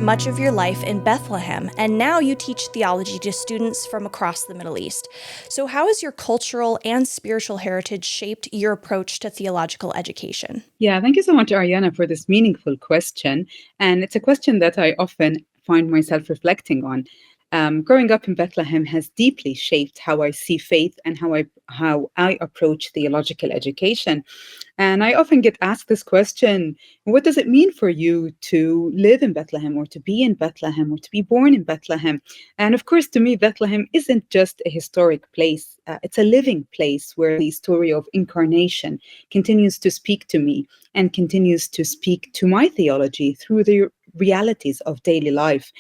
much of your life in Bethlehem, and now you teach theology to students from across the Middle East. So, how has your cultural and spiritual heritage shaped your approach to theological education? Yeah, thank you so much, Ariana, for this meaningful question. And it's a question that I often find myself reflecting on. Growing up in Bethlehem has deeply shaped how I see faith and how I approach theological education. And I often get asked this question: what does it mean for you to live in Bethlehem, or to be in Bethlehem, or to be born in Bethlehem? And of course, to me, Bethlehem isn't just a historic place, it's a living place where the story of incarnation continues to speak to me and continues to speak to my theology through the realities of daily life.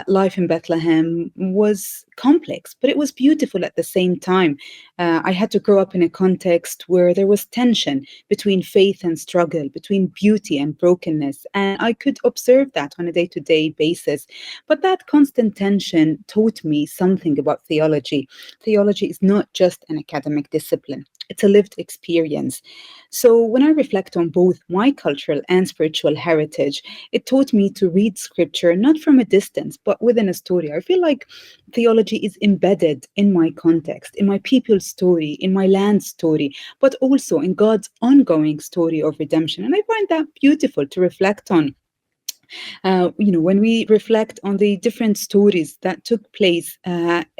Life in Bethlehem was complex, but it was beautiful at the same time. I had to grow up in a context where there was tension between faith and struggle, between beauty and brokenness, and I could observe that on a day-to-day basis. But that constant tension taught me something about theology. Theology is not just an academic discipline. It's a lived experience. So when I reflect on both my cultural and spiritual heritage, it taught me to read scripture not from a distance, but within a story. I feel like theology is embedded in my context, in my people's story, in my land story, but also in God's ongoing story of redemption. And I find that beautiful to reflect on. When we reflect on the different stories that took place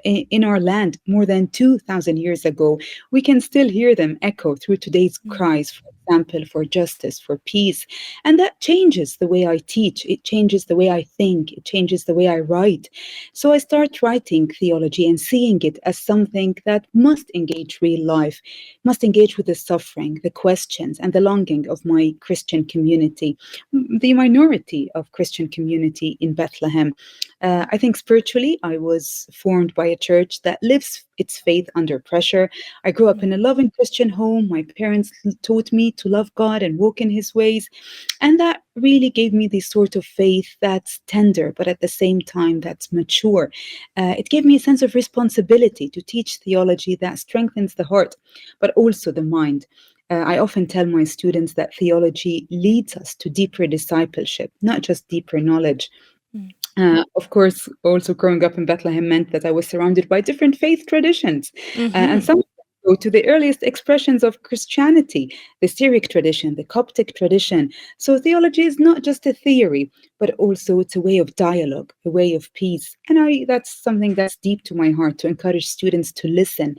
in our land more than 2,000 years ago, we can still hear them echo through today's cries, for example, for justice, for peace. And that changes the way I teach. It changes the way I think. It changes the way I write. So I start writing theology and seeing it as something that must engage real life, must engage with the suffering, the questions, and the longing of my Christian community, the minority of Christian community in Bethlehem. I think spiritually, I was formed by a church that lives its faith under pressure. I grew up in a loving Christian home. My parents taught me to love God and walk in His ways. And that really gave me the sort of faith that's tender, but at the same time, that's mature. It gave me a sense of responsibility to teach theology that strengthens the heart, but also the mind. I often tell my students that theology leads us to deeper discipleship, not just deeper knowledge. Of course, also growing up in Bethlehem meant that I was surrounded by different faith traditions, and some go to the earliest expressions of Christianity, the Syriac tradition, the Coptic tradition. So theology is not just a theory, but also it's a way of dialogue, a way of peace. And that's something that's deep to my heart, to encourage students to listen,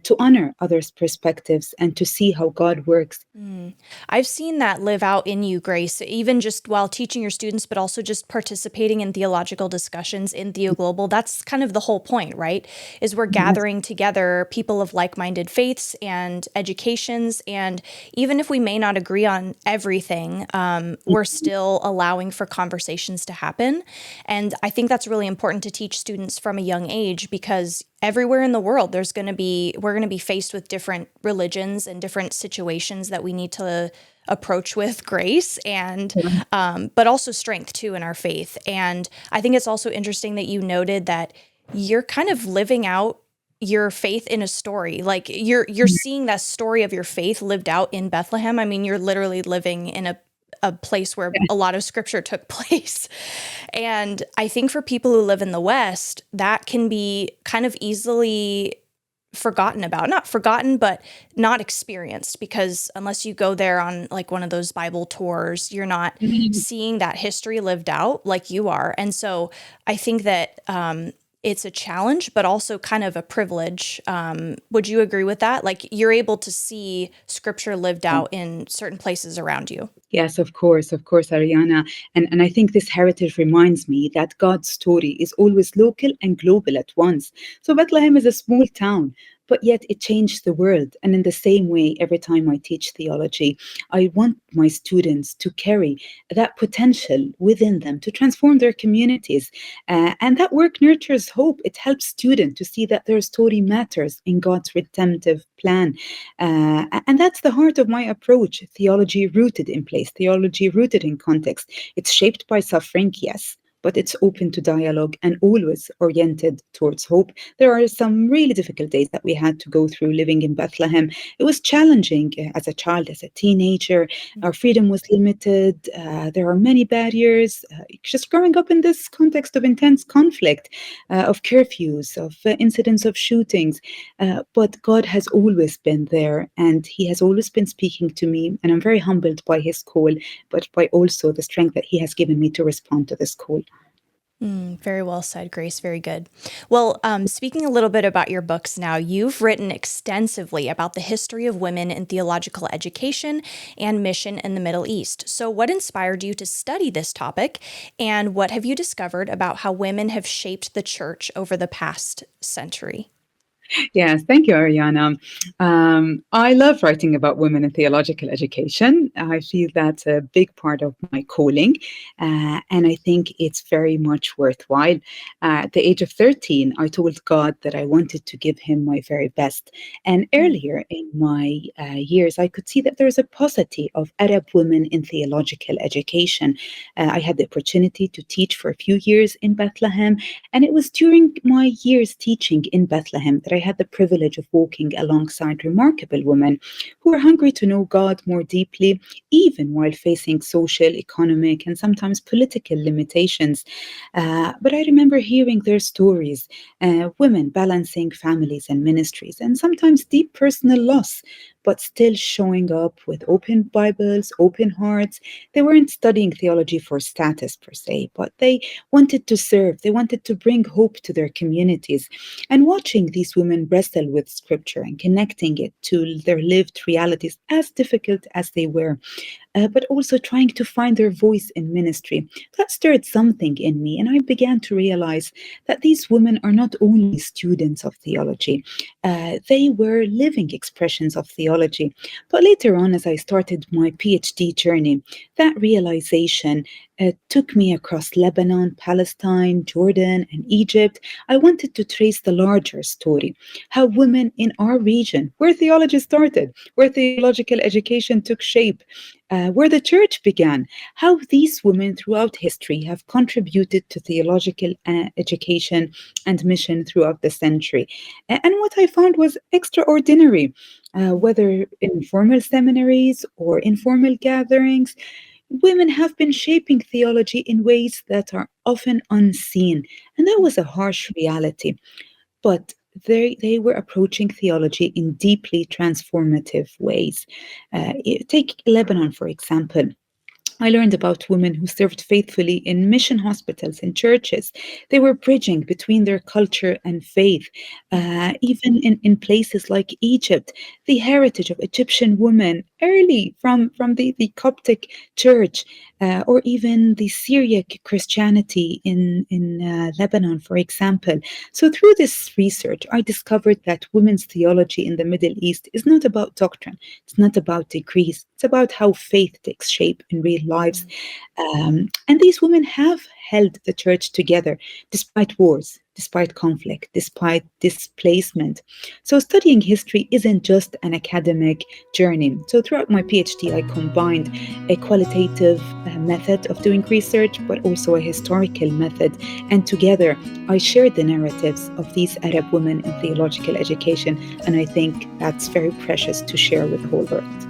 to honor others' perspectives, and to see how God works. I've seen that live out in you, Grace, even just while teaching your students, but also just participating in theological discussions in Theo Global. That's kind of the whole point, right? Is we're gathering together people of like-minded faiths and educations. And even if we may not agree on everything, we're still allowing for conversations to happen. And I think that's really important to teach students from a young age, because everywhere in the world, we're going to be faced with different religions and different situations that we need to approach with grace and, but also strength too in our faith. And I think it's also interesting that you noted that you're kind of living out your faith in a story. Like you're seeing that story of your faith lived out in Bethlehem. I mean, you're literally living in a place where a lot of scripture took place. And I think for people who live in the West, that can be kind of easily forgotten about. Not forgotten, but not experienced, because unless you go there on like one of those Bible tours, you're not seeing that history lived out like you are. And so I think that it's a challenge, but also kind of a privilege. Would you agree with that? Like you're able to see scripture lived out in certain places around you. Yes, of course, Ariana. And I think this heritage reminds me that God's story is always local and global at once. So Bethlehem is a small town, but yet it changed the world. And in the same way, every time I teach theology, I want my students to carry that potential within them to transform their communities. And that work nurtures hope. It helps students to see that their story matters in God's redemptive plan. And that's the heart of my approach: theology rooted in place, theology rooted in context. It's shaped by suffering, yes, but it's open to dialogue and always oriented towards hope. There are some really difficult days that we had to go through living in Bethlehem. It was challenging as a child, as a teenager. Our freedom was limited. There are many barriers. Just growing up in this context of intense conflict, of curfews, of incidents of shootings. But God has always been there, and He has always been speaking to me. And I'm very humbled by His call, but by also the strength that He has given me to respond to this call. Very well said, Grace. Very good. Well, speaking a little bit about your books now, you've written extensively about the history of women in theological education and mission in the Middle East. So, what inspired you to study this topic, and what have you discovered about how women have shaped the church over the past century? Yes, thank you, Ariana. I love writing about women in theological education. I feel that's a big part of my calling, and I think it's very much worthwhile. At the age of 13, I told God that I wanted to give Him my very best. And Mm, earlier in my years, I could see that there's a paucity of Arab women in theological education. I had the opportunity to teach for a few years in Bethlehem, and it was during my years teaching in Bethlehem that I had the privilege of walking alongside remarkable women who were hungry to know God more deeply, even while facing social, economic, and sometimes political limitations. But I remember hearing their stories, women balancing families and ministries, and sometimes deep personal loss, but still showing up with open Bibles, open hearts. They weren't studying theology for status per se, but they wanted to serve, they wanted to bring hope to their communities. And watching these women wrestle with scripture and connecting it to their lived realities, as difficult as they were, but also trying to find their voice in ministry. That stirred something in me, and I began to realize that these women are not only students of theology, they were living expressions of theology. But later on, as I started my PhD journey, that realization took me across Lebanon, Palestine, Jordan, and Egypt. I wanted to trace the larger story, how women in our region, where theology started, where theological education took shape, where the church began, how these women throughout history have contributed to theological education and mission throughout the century. And what I found was extraordinary, whether in formal seminaries or informal gatherings. Women have been shaping theology in ways that are often unseen, and that was a harsh reality. But they were approaching theology in deeply transformative ways. Take Lebanon, for example. I learned about women who served faithfully in mission hospitals and churches. They were bridging between their culture and faith. Even in places like Egypt, the heritage of Egyptian women early from the Coptic church, or even the Syriac Christianity in Lebanon, for example. So, through this research, I discovered that women's theology in the Middle East is not about doctrine, it's not about degrees, it's about how faith takes shape in real lives. And these women have held the church together despite wars, despite conflict, despite displacement. So, studying history isn't just an academic journey. So, throughout my PhD, I combined a qualitative method of doing research, but also a historical method. And together, I shared the narratives of these Arab women in theological education. And I think that's very precious to share with the whole world.